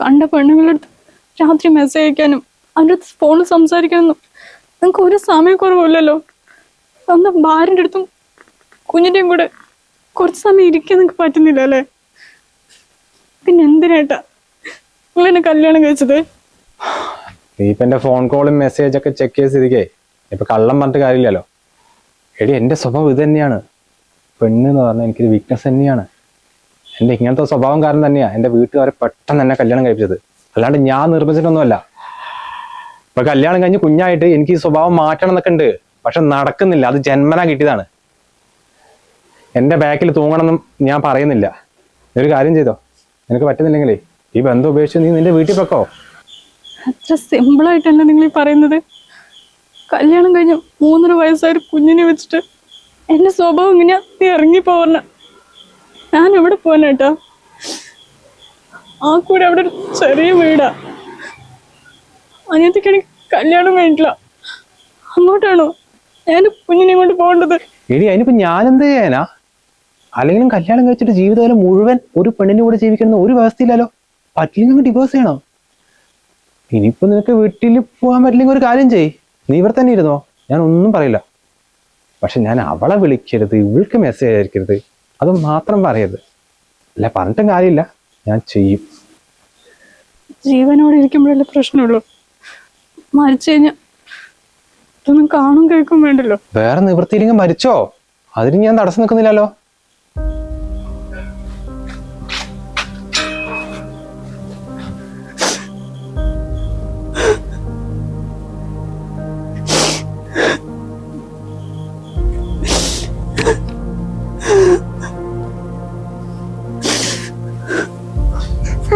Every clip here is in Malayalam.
കണ്ട പെണ്ണുങ്ങളടുത്ത് രാത്രി മെസ്സേജ് അയക്കാനും അവരുടെ അടുത്ത് ഫോണിൽ സംസാരിക്കാനും നിങ്ങൾക്ക് ഒരു സമയക്കുറവില്ലല്ലോ. സ്വന്തം ഭാര്യൻ്റെ അടുത്തും കുഞ്ഞിൻ്റെയും കൂടെ കുറച്ച് സമയം ഇരിക്കാൻ നിങ്ങൾക്ക് പറ്റുന്നില്ല അല്ലേ? പിന്നെ എന്തിനായിട്ടാ നിങ്ങളെന്നെ കല്യാണം കഴിച്ചത്? നീ ഇപ്പൊ എന്റെ ഫോൺ കോളും മെസ്സേജ് ഒക്കെ ചെക്ക് ചെയ്ത് സ്ഥിതിക്കേ ഇപ്പൊ കള്ളം പറഞ്ഞിട്ട് കാര്യമില്ലല്ലോ. എടി എന്റെ സ്വഭാവം ഇത് തന്നെയാണ്. പെണ്ണ് എന്ന് പറഞ്ഞാൽ എനിക്കൊരു വീക്ക്നെസ് തന്നെയാണ്. എന്റെ ഇങ്ങനത്തെ സ്വഭാവം കാരണം തന്നെയാ എന്റെ വീട്ടുകാരെ പെട്ടെന്ന് എന്നെ കല്യാണം കഴിപ്പിച്ചത്. അല്ലാണ്ട് ഞാൻ നിർബന്ധിച്ചിട്ടൊന്നുമല്ല. ഇപ്പൊ കല്യാണം കഴിഞ്ഞ് കുഞ്ഞായിട്ട് എനിക്ക് ഈ സ്വഭാവം മാറ്റണം എന്നൊക്കെ ഉണ്ട്. പക്ഷെ നടക്കുന്നില്ല. അത് ജന്മനാ കിട്ടിയതാണ്. എന്റെ ബാക്കിൽ തൂങ്ങണമെന്നും ഞാൻ പറയുന്നില്ല. ഒരു കാര്യം ചെയ്തോ, നിനക്ക് പറ്റുന്നില്ലെങ്കിലേ ഈ ബന്ധം ഉപേക്ഷിച്ച് നീ നിന്റെ വീട്ടിൽ വെക്കോ. അത്ര സിമ്പിളായിട്ടല്ല നിങ്ങൾ ഈ പറയുന്നത്. കല്യാണം കഴിഞ്ഞ് 3.5 വയസ്സായ ഒരു കുഞ്ഞിനെ വെച്ചിട്ട് എന്റെ സ്വഭാവം ഇങ്ങനെയാ നീ ഇറങ്ങിപ്പോവണ. ഞാൻ എവിടെ പോവാനായിട്ടാ? ആ കൂടെ അവിടെ ഒരു ചെറിയ വീടാ. അനിയത്തിക്കാണെങ്കിൽ കല്യാണം കഴിഞ്ഞിട്ടില്ല. അങ്ങോട്ടാണോ ഞാൻ കുഞ്ഞിനെ കൊണ്ട് പോകേണ്ടത്? എടി അതിനിപ്പോ ഞാനെന്ത് ചെയ്യാനാ? അല്ലെങ്കിലും കല്യാണം കഴിച്ചിട്ട് ജീവിതകാലം മുഴുവൻ ഒരു പെണ്ണിന്റെ കൂടെ ജീവിക്കുന്ന ഒരു വ്യവസ്ഥയില്ലല്ലോ. പറ്റില്ലെങ്കിൽ ഡിവോഴ്സ് ചെയ്യണം. ഇനിയിപ്പോ നിനക്ക് വീട്ടിൽ പോകാൻ പറ്റില്ലെങ്കിൽ ഒരു കാര്യം ചെയ്യ്, നീ ഇവിടെ തന്നെ ഇരുന്നോ, ഞാൻ ഒന്നും പറയില്ല. പക്ഷെ ഞാൻ അവളെ വിളിക്കരുത്, ഇവൾക്ക് മെസ്സേജ് അയക്കരുത്, അത് മാത്രം പറയരുത്. അല്ല പറഞ്ഞിട്ടും കാര്യമില്ല, ഞാൻ ചെയ്യും. ജീവനോടെ ഇരിക്കുമ്പോഴല്ലേ പ്രശ്നമുള്ളൂ. മരിച്ചു കഴിഞ്ഞാൽ ഇതൊന്നും കാണും കേൾക്കും വേണ്ടല്ലോ. വേറെ നിവൃത്തിയില്ലെങ്കിൽ മരിച്ചോ, അതിന് ഞാൻ തടസ്സം നിൽക്കുന്നില്ലല്ലോ.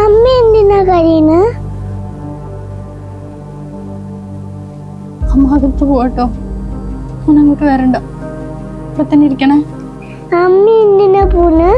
അമ്മ എന്തിനാ കരയുന്നെ? അമ്മ അകത്ത് പോവാട്ടോ, അങ്ങോട്ട് വരണ്ട, ഇവിടെ തന്നെ ഇരിക്കണേ. അമ്മ എന്തിനാ പോണ്?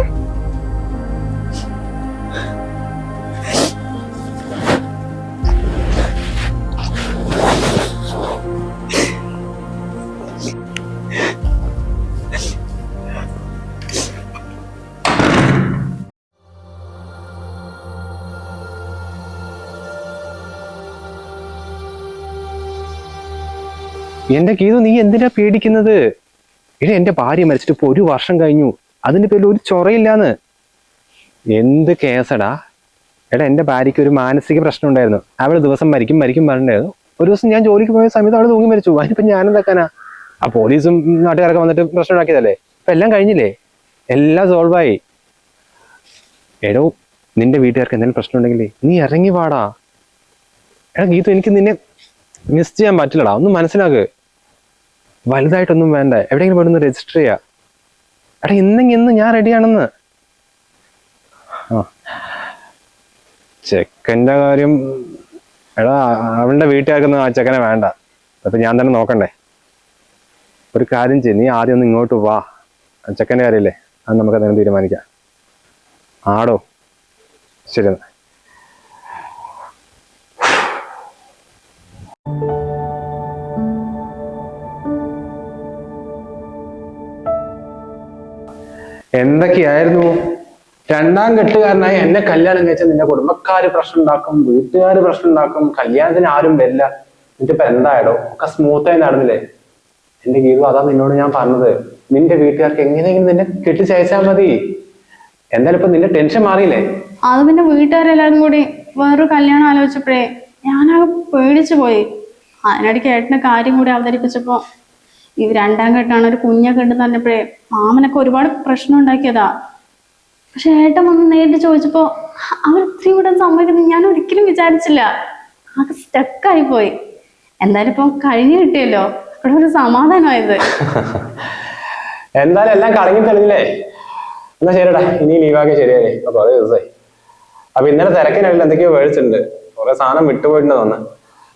എന്റെ ഗീതു, നീ എന്തിനാ പേടിക്കുന്നത്? എടാ എന്റെ ഭാര്യ മരിച്ചിട്ട് ഇപ്പൊ 1 വർഷം കഴിഞ്ഞു. അതിന്റെ പേരിൽ ഒരു ചൊറയില്ലാന്ന്. എന്ത് കേസടാ? എടാ എന്റെ ഭാര്യയ്ക്ക് ഒരു മാനസിക പ്രശ്നം ഉണ്ടായിരുന്നു. അവള് ദിവസം മരിക്കും പറഞ്ഞിട്ടുണ്ടായിരുന്നു. ഒരു ദിവസം ഞാൻ ജോലിക്ക് പോയ സമയത്ത് അവള് തൂങ്ങി മരിച്ചു. അതിനിപ്പോ ഞാനെന്താക്കാനാ? ആ പോലീസും നാട്ടുകാരൊക്കെ വന്നിട്ട് പ്രശ്നം ഉണ്ടാക്കിയതല്ലേ. ഇപ്പൊ എല്ലാം കഴിഞ്ഞില്ലേ, എല്ലാം സോൾവായി. എടോ നിന്റെ വീട്ടുകാർക്ക് എന്തെങ്കിലും പ്രശ്നം ഉണ്ടെങ്കിലേ നീ ഇറങ്ങി വാടാ. എടാ ഗീതു, എനിക്ക് നിന്നെ മിസ് ചെയ്യാൻ പറ്റില്ലടാ, ഒന്ന് മനസ്സിലാക്ക്. വലുതായിട്ടൊന്നും വേണ്ട, എവിടെയെങ്കിലും പോയി ഒന്ന് രജിസ്റ്റർ ചെയ്യാ. എടാ ഇന്ന് ഞാൻ റെഡിയാണെന്ന്. ആ ചെക്കൻ്റെ കാര്യം, എടാ അവളുടെ വീട്ടുകാർക്കൊന്നും ആ ചെക്കനെ വേണ്ട. അപ്പൊ ഞാൻ തന്നെ നോക്കണ്ടേ? ഒരു കാര്യം ചെയ്യ്, നീ ആദ്യം ഒന്ന് ഇങ്ങോട്ട് വാ. ചെക്കൻ്റെ കാര്യമില്ലേ, അത് നമുക്ക് അതിനെ തീരുമാനിക്കാം. ആടോ, ശരി എന്നാ. എന്തൊക്കെയായിരുന്നു? 2ാം കെട്ടുകാരനായി എന്നെ കല്യാണം കഴിച്ച നിന്റെ കുടുംബക്കാര് പ്രശ്നം ഉണ്ടാക്കും, വീട്ടുകാര് പ്രശ്നം ഉണ്ടാക്കും, കല്യാണത്തിന് ആരും വരില്ല. എന്നിട്ടിപ്പോ എന്തായാലോ ഒക്കെ സ്മൂത്തായി നടന്നില്ലേ? എന്റെ ഗീതു, അതാ നിന്നോട് ഞാൻ പറഞ്ഞത്. നിന്റെ വീട്ടുകാർക്ക് എങ്ങനെയെങ്കിലും നിന്നെ കെട്ടിച്ചയച്ചാൽ മതി. എന്തായാലും ഇപ്പൊ നിന്റെ ടെൻഷൻ മാറിയില്ലേ? അത് പിന്നെ വീട്ടുകാരെല്ലാരും കൂടി വേറൊരു കല്യാണം ആലോചിച്ചപ്പോഴേ ഞാനാകെ പേടിച്ചു പോയി. അതിനിടയ്ക്ക് ഏട്ടന്റെ കാര്യം കൂടി അവതരിപ്പിച്ചപ്പോ ഈ 2ാം കെട്ടാണ്, ഒരു കുഞ്ഞൊക്കെ ഉണ്ടെന്ന് പറഞ്ഞപ്പോഴേ മാമനൊക്കെ ഒരുപാട് പ്രശ്നം ഉണ്ടാക്കിയതാ. പക്ഷെ ഏട്ടൻ വന്ന് നേരിട്ട് ചോദിച്ചപ്പോ അവർ ഇത്രയും കൂടെ സമ്മതിക്കുന്നത് ഞാൻ ഒരിക്കലും വിചാരിച്ചില്ല. ആകെ സ്റ്റക്കായി പോയി. എന്തായാലും ഇപ്പം കഴിഞ്ഞു കിട്ടിയല്ലോ, ഇവിടെ ഒരു സമാധാനമായത്. എന്തായാലും എല്ലാം കളങ്ങി തെളിഞ്ഞില്ലേ? എന്നാ ശരിടാ, ഇനി ലീവാക്കി ശരിയായി. അപ്പൊ കുറെ ദിവസമായി. അപ്പൊ ഇന്നലെ തിരക്കിനായിട്ട് എന്തൊക്കെയോ മേടിച്ചിട്ടുണ്ട്, കുറെ സാധനം വിട്ടുപോയിട്ടുണ്ട് തോന്നുന്നു.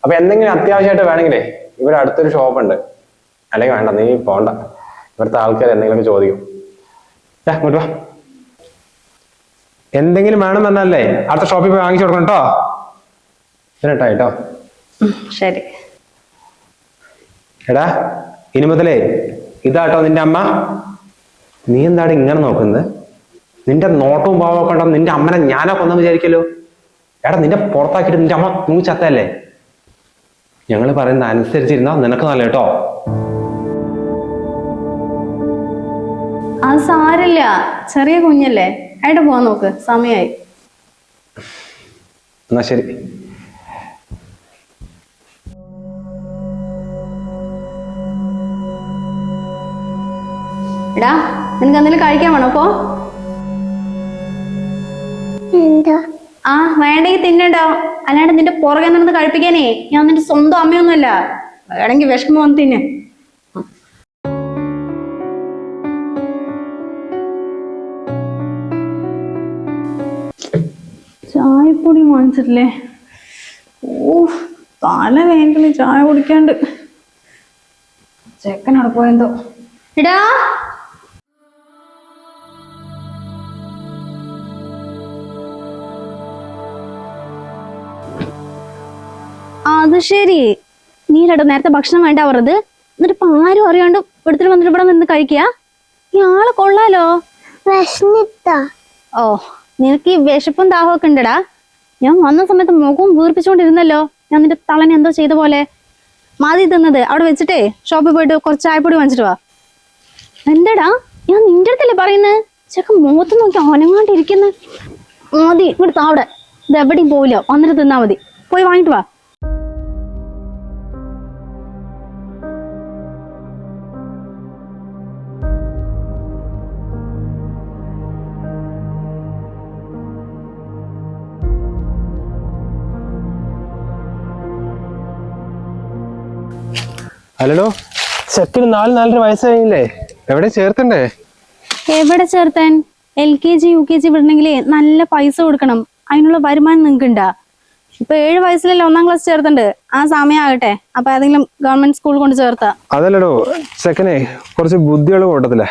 അപ്പൊ എന്തെങ്കിലും അത്യാവശ്യമായിട്ട് വേണമെങ്കിലേ ഇവിടെ അടുത്തൊരു ഷോപ്പ് ഉണ്ട്. അല്ലെങ്കിൽ വേണ്ട, നീ പോണ്ട, ഇവിടുത്തെ ആൾക്കാർ എന്തെങ്കിലുമൊക്കെ ചോദിക്കും. ഇങ്ങോട്ട് വാ. എന്തെങ്കിലും വേണം എന്നല്ലേ അടുത്ത ഷോപ്പിൽ പോയി വാങ്ങിച്ചു കൊടുക്കണം കേട്ടോ. കേട്ടോ? ശരി. എടാ ഇനി മുതലേ ഇതാട്ടോ നിന്റെ അമ്മ. നീ എന്താണ് ഇങ്ങനെ നോക്കുന്നത്? നിന്റെ നോട്ടവും ഭാവമൊക്കെ ഉണ്ടോ നിന്റെ അമ്മനെ ഞാനോ കൊന്നു വിചാരിക്കല്ലോ. എടാ നിന്റെ പുറത്താക്കിയിട്ട് നിന്റെ അമ്മ തൂങ്ങി ചത്തല്ലേ. ഞങ്ങൾ പറയുന്നത് അനുസരിച്ചിരുന്നാ നിനക്ക് നല്ല കേട്ടോ. അത് സാരില്ല, ചെറിയ കുഞ്ഞല്ലേ, ആയിട്ട് പോവാൻ നോക്ക്, സമയായി. എന്നാ ശരി. എടാ നിനക്ക് എന്തെങ്കിലും കഴിക്കാൻ വേണോ അപ്പോ? എന്താ? ആ വേണ്ടെങ്കിൽ തിന്നണ്ടോ, അല്ലാണ്ട് നിന്റെ പുറകെ നടന്ന് കഴിപ്പിക്കാനേ ഞാൻ നിന്റെ സ്വന്തം അമ്മയൊന്നുമല്ല. വേണമെങ്കിൽ വിഷമം വന്ന് തിന്നെ. ചായപ്പൊടി വാങ്ങിച്ചിട്ടില്ലേ? ഓ തല വേണ്ടല് ചായ കുടിക്കാണ്ട്. ചെക്കനവിടെ പോയെന്തോ. എടാ അത് ശരി, നീ കേട്ടോ നേരത്തെ ഭക്ഷണം വേണ്ട പറഞ്ഞത്, എന്നിട്ട് ഇപ്പൊ ആരും അറിയാണ്ട് ഇവിടുത്തെ വന്നിട്ട് ഇവിടെ നിന്ന് കഴിക്കുക. ഈ ആള് കൊള്ളാലോ. വിശന്നിട്ടാ? ഓ നിനക്ക് ഈ വിശപ്പും ദാഹമൊക്കെ ഉണ്ടടാ. ഞാൻ വന്ന സമയത്ത് മുഖവും വീർപ്പിച്ചുകൊണ്ടിരുന്നല്ലോ. ഞാൻ നിന്റെ തളനെ എന്തോ ചെയ്ത പോലെ. മതി തിന്നത് അവിടെ വെച്ചിട്ടേ ഷോപ്പിൽ പോയിട്ട് കുറച്ച് ചായപ്പൊടി വാങ്ങിച്ചിട്ട് വാ. എന്താടാ ഞാൻ നിന്റെ അടുത്തല്ലേ പറയുന്നത്? ചെക്കൻ മുഖത്ത് നോക്കി അനങ്ങാണ്ടിരിക്കുന്നു. മതി ഇവിടെ താവിടെ, ഇത് എവിടെയും പോവില്ല, വന്നിട്ട് തിന്നാ മതി. പോയി വാങ്ങിട്ട് വാ. അല്ലടോ, ചെക്കന് 4-4.5 വയസ്സായില്ലേ? എവിടെ ചേർത്തണ്ടേ? എവിടെ ചേർത്താൻ? LKG UKG വിടണമെങ്കിലേ നല്ല പൈസ കൊടുക്കണം. അതിനുള്ള വരുമാനം നിങ്ങൾക്ക് ഉണ്ടാ? ഇപ്പൊ 7 വയസ്സിലല്ലേ 1ാം ക്ലാസ് ചേർത്തണ്ട്. ആ സമയമാകട്ടെ, അപ്പൊ ഏതെങ്കിലും ഗവൺമെന്റ് സ്കൂൾ കൊണ്ട് ചേർത്താ. അതല്ലടോ, ചെക്കനെ കുറച്ച് ബുദ്ധിയുള്ള കൂട്ടത്തില്ല,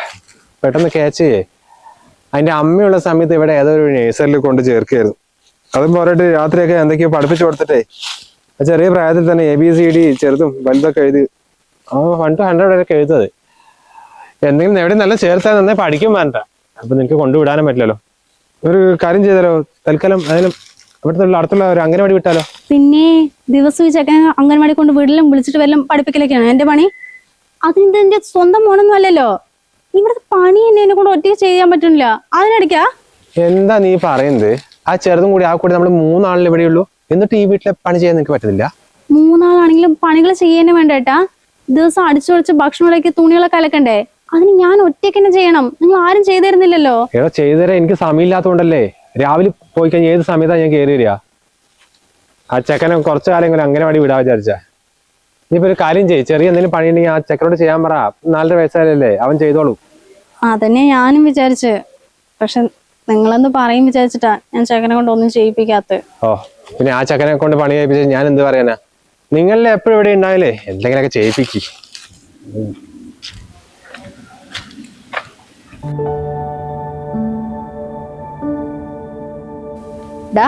പെട്ടെന്ന് ക്യാച്ച് ചെയ്യേ. അതിന്റെ അമ്മയുള്ള സമയത്ത് ഇവിടെ ഏതൊരു നേഴ്സറിൽ കൊണ്ട് ചേർക്കായിരുന്നു. അതും പോരായിട്ട് രാത്രിയൊക്കെ എന്തൊക്കെയോ പഠിപ്പിച്ചു കൊടുത്തിട്ടേ ചെറിയ പ്രായത്തിൽ തന്നെ ABCD ചെറുതും വലുതൊക്കെ എഴുതി 1 to 100 വരെയൊക്കെ എഴുതത്. എന്തെങ്കിലും എവിടെ നല്ല ചേർത്താൽ നന്നായി പഠിക്കും വേണ്ട. അപ്പൊ നിനക്ക് കൊണ്ടുവിടാനും പറ്റില്ലല്ലോ. ഒരു കാര്യം ചെയ്താലോ, തൽക്കാലം അതിനും ഇവിടുത്തെ അടുത്തുള്ള ഒരു അംഗനവാടി വിട്ടാലോ? പിന്നെ ദിവസം ഈ ചെക്കൻ അംഗൻവാടി കൊണ്ട് വീട്ടിലും വിളിച്ചിട്ട് വല്ലതും പഠിപ്പിക്കലൊക്കെയാണ് എന്റെ പണി. അതിന് എന്റെ സ്വന്തം മോനൊന്നും അല്ലല്ലോ. ഇവിടുത്തെ പണി എന്നെ കൊണ്ട് ഒറ്റയ്ക്ക് ചെയ്യാൻ പറ്റുന്നില്ല. അതിനിടയ്ക്കാ എന്താ നീ പറയുന്നത്? ആ ചെറുതും കൂടി ആ കൂടി നമ്മൾ 3 ആളിൽ എവിടെയുള്ളൂ, എന്നിട്ട് ഈ വീട്ടിലെ പണി ചെയ്യാൻ നിനക്ക് പറ്റുന്നില്ല? 3 ആളാണെങ്കിലും പണികൾ ചെയ്യാനേ വേണ്ടേട്ടാ. ദിവസം അടിച്ചുപൊളിച്ച് ഭക്ഷണം ഉണ്ടാക്കി തുണികളൊക്കെ അലക്കണ്ടേ? അതിന് ഞാൻ ഒറ്റയ്ക്ക് തന്നെ ചെയ്യണം. നിങ്ങൾ ആരും ചെയ്തു തരുന്നില്ലല്ലോ. ഏതോ ചെയ്തുതരാൻ എനിക്ക് സമയമില്ലാത്തതുകൊണ്ടല്ലേ. രാവിലെ പോയി കഴിഞ്ഞാൽ ഏത് സമയത്താണ് ഞാൻ കയറി വരിക? ആ ചെക്കനെ കുറച്ചു കാലം അംഗനവാടി വിടാൻ വിചാരിച്ചാ. ഇനിയിപ്പോ ഒരു കാര്യം ചെയ്യ്, ചെറിയ എന്തെങ്കിലും പണി ഉണ്ടെങ്കിൽ ആ ചെക്കനോട് ചെയ്യാൻ പറ. 4.5 വയസ്സായാലല്ലേ, അവൻ ചെയ്തോളൂ. അതന്നെ ഞാനും വിചാരിച്ച്. പക്ഷെ നിങ്ങളെന്ന് പറയും വിചാരിച്ചിട്ടാ ഞാൻ ചെക്കനെ കൊണ്ട് ഒന്നും ചെയ്യിപ്പിക്കാത്ത. ഓ പിന്നെ ആ ചെക്കനെ കൊണ്ട് പണി ചെയ്യിപ്പിച്ച ഞാൻ എന്ത് പറയാനാ? നിങ്ങളെ എപ്പോഴും ഇവിടെ ഉണ്ടാവില്ലേ, എന്തെങ്കിലുമൊക്കെ ചെയ്യിപ്പിക്ക്. ഡാ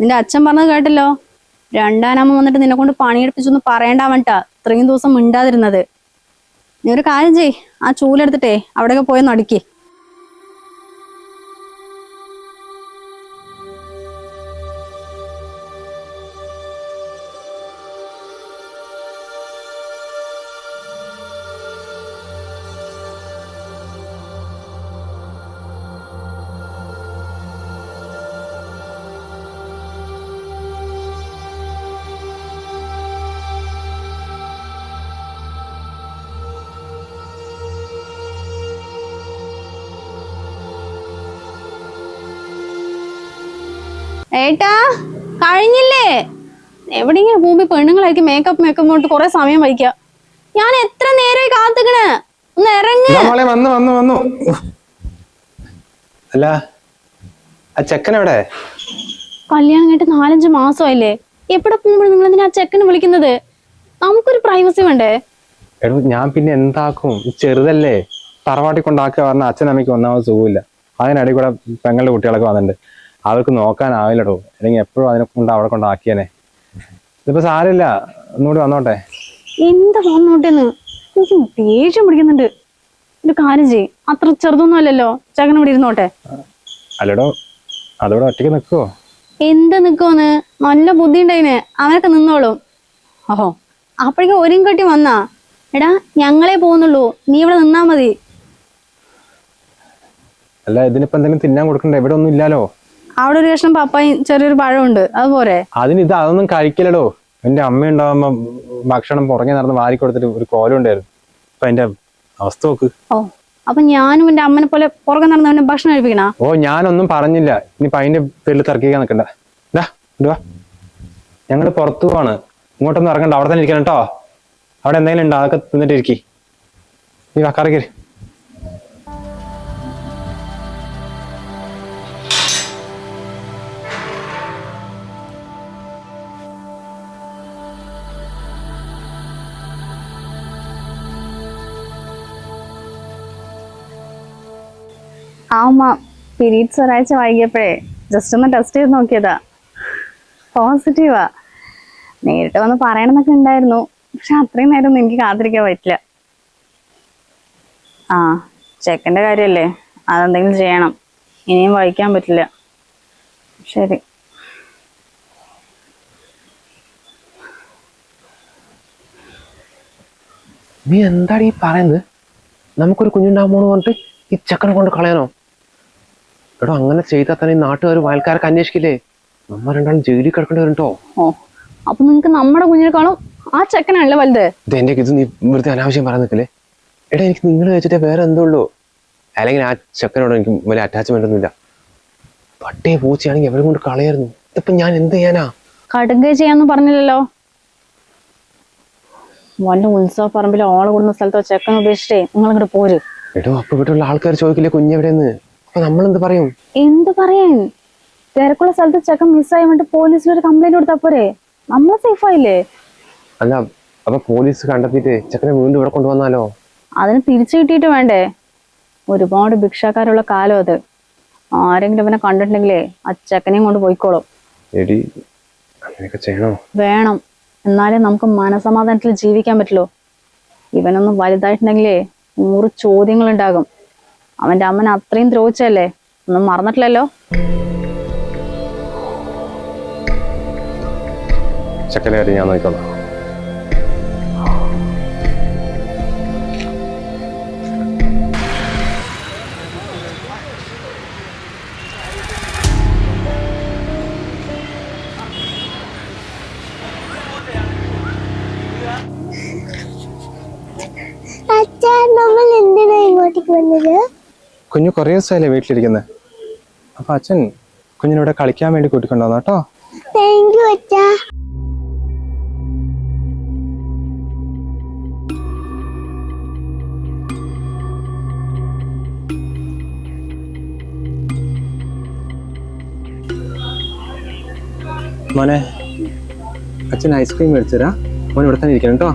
നിന്റെ അച്ഛൻ പറഞ്ഞത് കേട്ടല്ലോ, 2ആനമ്മ വന്നിട്ട് നിന്നെ കൊണ്ട് പണിയെടുപ്പിച്ചൊന്നും പറയണ്ടാവണ്ടാ ഇത്രയും ദിവസം മിണ്ടാതിരുന്നത്. നീ ഒരു കാര്യം ചെയ്, ആ ചൂലെടുത്തിട്ടേ അവിടെയൊക്കെ പോയി നടുക്കി. ഏട്ടാ കഴിഞ്ഞില്ലേ? എവിടെയെങ്കിലും ഭൂമി പെണ്ണുങ്ങളായിരിക്കും മേക്കപ്പ് കൊണ്ട് കുറെ സമയം വഹിക്കുക. ഞാൻ എത്ര നേരമായി കാത്തുക്കണ്, ഒന്ന് ഇറങ്ങ്. വന്നു. അല്ല ആ ചെക്കൻ എവിടെ? കല്യാണം കഴിഞ്ഞിട്ട് 4-5 മാസമായില്ലേ? എവിടെ പോകുമ്പോഴും നിങ്ങൾ എന്തിനാ ആ ചെക്കനെ വിളിക്കുന്നത്? നമുക്കൊരു പ്രൈവസി വേണ്ടേ? എടോ ഞാൻ പിന്നെ എന്താക്കും? ചെറുതല്ലേ, തറവാട്ടി കൊണ്ടാക്കുക പറഞ്ഞ അച്ഛനമ്മയ്ക്ക് ഒന്നാമത് സുഖമില്ല. അതിനിടയിൽ കൂടെ പെങ്ങളുടെ കുട്ടികളൊക്കെ വന്നിട്ടുണ്ട്. അവർക്ക് നോക്കാനാവില്ലടോ. അല്ലെങ്കിൽ എപ്പോഴും അതിനെ കൊണ്ട് അവിടെ കൊണ്ടാക്കിയനെ. ഇതിപ്പോ സാരമില്ല, ഒന്നുകൂടി വന്നോട്ടെ. എന്താ വന്നോട്ടേന്ന് ദേഷ്യം പിടിക്കുന്നുണ്ട്. ഒരു കാര്യം ചെയ്യ്, അത്ര ചെറുതൊന്നും അല്ലല്ലോ, ചെക്കൻ ഇവിടെ ഇരുന്നോട്ടെ. അല്ലടോ, അതോടെ ഒറ്റയ്ക്ക് നിൽക്കുവോ? എന്ത് നിക്കോന്ന്? നല്ല ബുദ്ധി ഉണ്ടായിന്, അവനൊക്കെ നിന്നോളും. ഓഹോ, അപ്പോഴേക്കും ഒരുങ്ങി കെട്ടി വന്നാ. എടാ ഞങ്ങളെ പോകുന്നുള്ളൂ, നീ ഇവിടെ നിന്നാ മതി. അല്ല ഇതിനിപ്പോ എന്തെങ്കിലും തിന്നാൻ കൊടുക്കണ്ടേ? ഇവിടെ ഒന്നും ഇല്ലാലോ. അവിടെ ഒരു കഷ്ണം പപ്പായും ചെറിയൊരു പഴമുണ്ട്, അതുപോലെ. അതൊന്നും കഴിക്കില്ലടോ. എന്റെ അമ്മ ഉണ്ടാവുമ്പോ ഭക്ഷണം പുറകെ നടന്ന് വാരി കൊടുത്തിട്ട് ഒരു കോലം ഉണ്ടായിരുന്നു. അപ്പൊ എന്റെ അവസ്ഥ നോക്ക്. ഓ, അപ്പൊ ഞാനും എന്റെ അമ്മനെ പോലെ പുറകെ നടന്നവനെ ഭക്ഷണം കഴിപ്പിക്കണ? ഓ, ഞാനൊന്നും പറഞ്ഞില്ല. ഇനിയിപ്പൊ അതിന്റെ പേരിൽ തർക്കിക്കാൻ നിൽക്കണ്ട. ഇടുവാ, ഞങ്ങള് പുറത്തു പോവാണ്. ഇങ്ങോട്ടൊന്നും ഇറങ്ങണ്ട, അവിടെ തന്നെ ഇരിക്കണം കേട്ടോ. അവിടെ എന്തെങ്കിലും ഉണ്ടോ അതൊക്കെ തിന്നിട്ട് ഇരിക്കി. നീ വാ, കറി കയറി. ആമ്മ പീരീഡ്സ് ഒരാഴ്ച വൈകിയപ്പോഴേ ജസ്റ്റ് ഒന്ന് ടെസ്റ്റ് ചെയ്ത് നോക്കിയതാ. പോസിറ്റീവാ. നേരിട്ട് വന്ന് പറയണമെന്നൊക്കെ ഉണ്ടായിരുന്നു, പക്ഷെ അത്രയും നേരം ഒന്നും എനിക്ക് കാത്തിരിക്കാൻ പറ്റില്ല. ആ, ചെക്കൻ്റെ കാര്യമല്ലേ, അതെന്തെങ്കിലും ചെയ്യണം. ഇനിയും വഹിക്കാൻ പറ്റില്ല. ശരി. നീ എന്താണ് ഈ പറയുന്നത്? നമുക്കൊരു കുഞ്ഞുണ്ടാകുമോന്ന് പറഞ്ഞിട്ട് ഈ ചെക്കനെ കൊണ്ട് കളയാനോ? എടോ, അങ്ങനെ ചെയ്താൽ തന്നെ ഈ നാട്ടുകാർ വയൽക്കാരൊക്കെ അന്വേഷിക്കില്ലേ? നമ്മ രണ്ടാളും ജയിലിൽ കിടക്കേണ്ടി വരും കേട്ടോ. ഓ, അപ്പൊ നിങ്ങക്ക് നമ്മുടെ കുഞ്ഞിനെക്കാളും ആ ചെക്കനാണല്ലേ വലുത്? ഇത് നീ വെറുതെ അനാവശ്യം പറയാൻ നിൽക്കല്ലേ. എടാ, എനിക്ക് നിങ്ങൾ വെച്ചിട്ടേ വേറെ എന്തോ ഉള്ളൂ. അല്ലെങ്കിൽ ആ ചെക്കനോട് എനിക്ക് വലിയ അറ്റാച്ച്മെന്റ് ഒന്നുമില്ല. പട്ടിയെ പൂച്ചയാണെങ്കിൽ എവിടെ കൊണ്ട് കളയായിരുന്നു. ഇതിപ്പോ ഞാൻ എന്ത് ചെയ്യാനാ? കടുകൈ ചെയ്യാന്ന് പറഞ്ഞില്ലല്ലോ. വല്ല ഉത്സവ പറമ്പിൽ ഓള് കൂടുന്ന സ്ഥലത്തോ ചെക്കൻ ഉപേക്ഷിച്ചേ നിങ്ങൾ ഇങ്ങോട്ട് പോര്. എടോ, അപ്പൊ ഇവിടെയുള്ള ആൾക്കാർ ചോദിക്കില്ലേ കുഞ്ഞെവിടെയെന്ന്? അപ്പൊ നമ്മളെന്ത് പറയും? എന്ത് പറയാൻ? തിരക്കുള്ള സ്ഥലത്ത് ചെക്കൻ മിസ്സായി വേണ്ടി പോലീസിലൊരു കംപ്ലൈന്റ് കൊടുത്താ പോരെ? നമ്മള് സേഫ് ആയില്ലേ? അല്ല, അപ്പൊ പോലീസ് കണ്ടെത്തിയിട്ട് ചെക്കനെ വീണ്ടും ഇവിടെ കൊണ്ടുവന്നാലോ? അതിന് തിരിച്ചു കിട്ടിയിട്ട് വേണ്ടേ? ഒരുപാട് ഭിക്ഷക്കാരുള്ള കാലം അത്. ആരെങ്കിലും അവനെ കണ്ടിട്ടുണ്ടെങ്കിലേ ആ ചെക്കനെയും കൊണ്ട് പോയിക്കോളും. എടി, അങ്ങനെയൊക്കെ ചെയ്യണോ? വേണം, എന്നാലേ നമുക്ക് മനസമാധാനത്തിൽ ജീവിക്കാൻ പറ്റുള്ളൂ. ഇവനൊന്നും വലുതായിട്ടുണ്ടെങ്കിലേ 100 ചോദ്യങ്ങൾ ഉണ്ടാകും. അവന്റെ അമ്മനെ അത്രയും ദ്രോഹിച്ചല്ലേ, ഒന്നും മറന്നിട്ടില്ലല്ലോ. ചെക്കനെ കാര്യം ഞാൻ നോക്കിക്കോളാം. അച്ഛാ, നമ്മൾ എന്തിനാ ഇങ്ങോട്ടേക്ക് വന്നത്? കുഞ്ഞു കുറേ ദിവസമല്ലേ വീട്ടിലിരിക്കുന്നത്. അപ്പൊ അച്ഛൻ കുഞ്ഞിനോടെ കളിക്കാൻ വേണ്ടി കൂട്ടിക്കൊണ്ടുവന്നു കേട്ടോ. താങ്ക് യു അച്ഛാ. മോനെ, അച്ഛൻ ഐസ്ക്രീം മേടിച്ചുതരാ. മോൻ ഇവിടെ തന്നെ ഇരിക്കണം കേട്ടോ.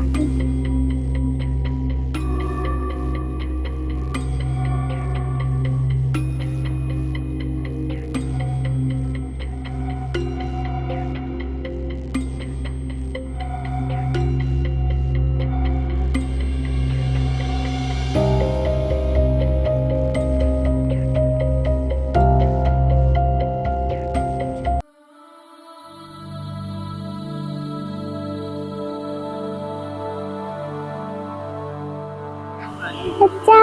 അച്ഛാ,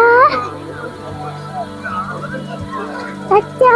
അച്ഛാ.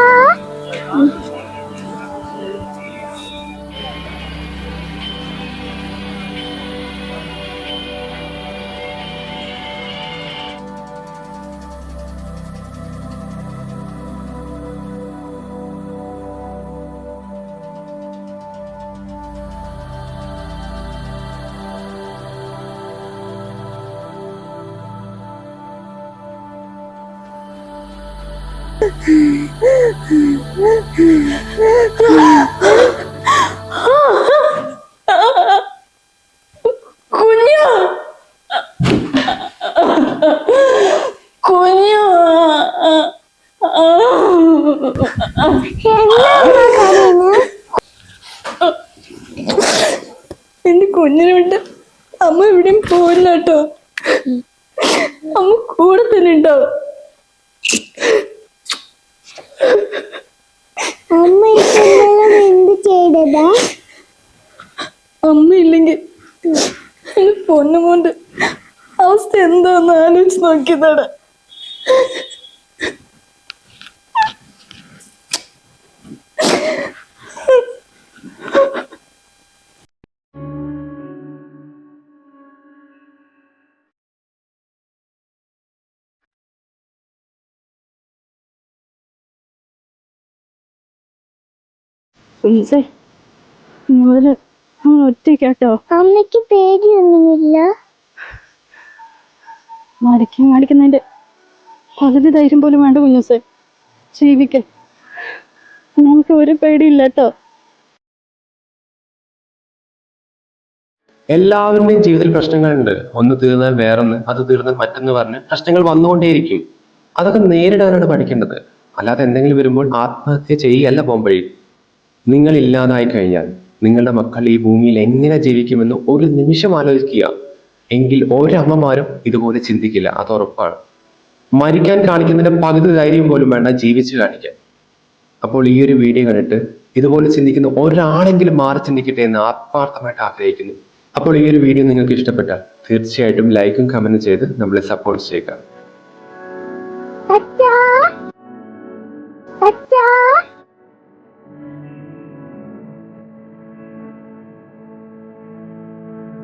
എന്റെ കുഞ്ഞിനെ വിട്ട് അമ്മ എവിടെയും പോയില്ല കേട്ടോ. അമ്മ കൂടെ തന്നെ ഉണ്ടാവും. അമ്മ എന്ത് കണ്ടതാ? അമ്മയില്ലെങ്കിൽ പൊന്നുമോന്റെ അവസ്ഥ എന്താന്ന് ആലോചിച്ച് നോക്കിയതാണ്. ഒറ്റയ്ക്കാട്ടോ. അമ്മയ്ക്ക് പേടിയൊന്നുമില്ല? മരിക്കാൻ കാണിക്കുന്നതിന്റെ പകുതി ധൈര്യം പോലും വേണ്ട കുഞ്ഞുസേ. ജീവിക്കാൻ നമുക്ക് ഒരു പേടിയില്ല കേട്ടോ. എല്ലാവരുടെയും ജീവിതത്തിൽ പ്രശ്നങ്ങളുണ്ട്. ഒന്ന് തീർന്നാൽ വേറൊന്ന്, അത് തീർന്നാൽ മറ്റൊന്ന് പറഞ്ഞ് പ്രശ്നങ്ങൾ വന്നുകൊണ്ടേയിരിക്കും. അതൊക്കെ നേരിടാനാണ് പഠിക്കേണ്ടത്. അല്ലാതെ എന്തെങ്കിലും വരുമ്പോൾ ആത്മഹത്യ ചെയ്യുകയല്ല പോംവഴി. നിങ്ങൾ ഇല്ലാതായി കഴിഞ്ഞാൽ നിങ്ങളുടെ മക്കൾ ഈ ഭൂമിയിൽ എങ്ങനെ ജീവിക്കുമെന്ന് ഒരു നിമിഷം ആലോചിക്കുക. എങ്കിൽ ഒരമ്മമാരും ഇതുപോലെ ചിന്തിക്കില്ല, അത് ഉറപ്പാണ്. മരിക്കാൻ കാണിക്കുന്നതിന്റെ പകുതി ധൈര്യം പോലും വേണ്ട ജീവിച്ച് കാണിക്കാൻ. അപ്പോൾ ഈ ഒരു വീഡിയോ കണ്ടിട്ട് ഇതുപോലെ ചിന്തിക്കുന്ന ഒരാളെങ്കിലും മാറി ചിന്തിക്കട്ടെ എന്ന് ആത്മാർത്ഥമായിട്ട് ആഗ്രഹിക്കുന്നു. അപ്പോൾ ഈ ഒരു വീഡിയോ നിങ്ങൾക്ക് ഇഷ്ടപ്പെട്ടാൽ തീർച്ചയായിട്ടും ലൈക്കും കമന്റും ചെയ്ത് നമ്മളെ സപ്പോർട്ട് ചെയ്യുക. അച്ഛാ, അച്ഛാ.